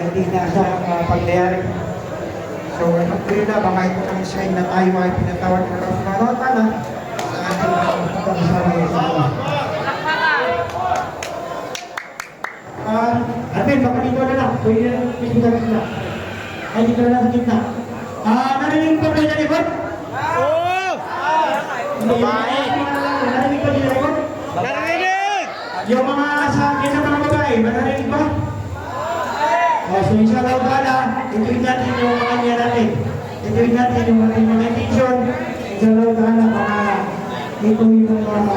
Hindi na sa pagyayari. So, patuloy na, baka ito ang sign na tayo ay pinatawag na kamarota na sa ating pagkakasama sa mga. Alvin, baka dito na lang. Pwede na lang dito na lang. Ay, dito na lang sa gitna. Narinig pa ba dyan, Ibon? Oo! Babae! Narinig pa dyan, Ibon? Narinig! Yung mga sa mga babae, narinig ba? So inshallah ta'ala, ituin natin yung mga kanya natin. Ituin natin yung ating mga intention. Inshallah ta'ala, baka ito yung mga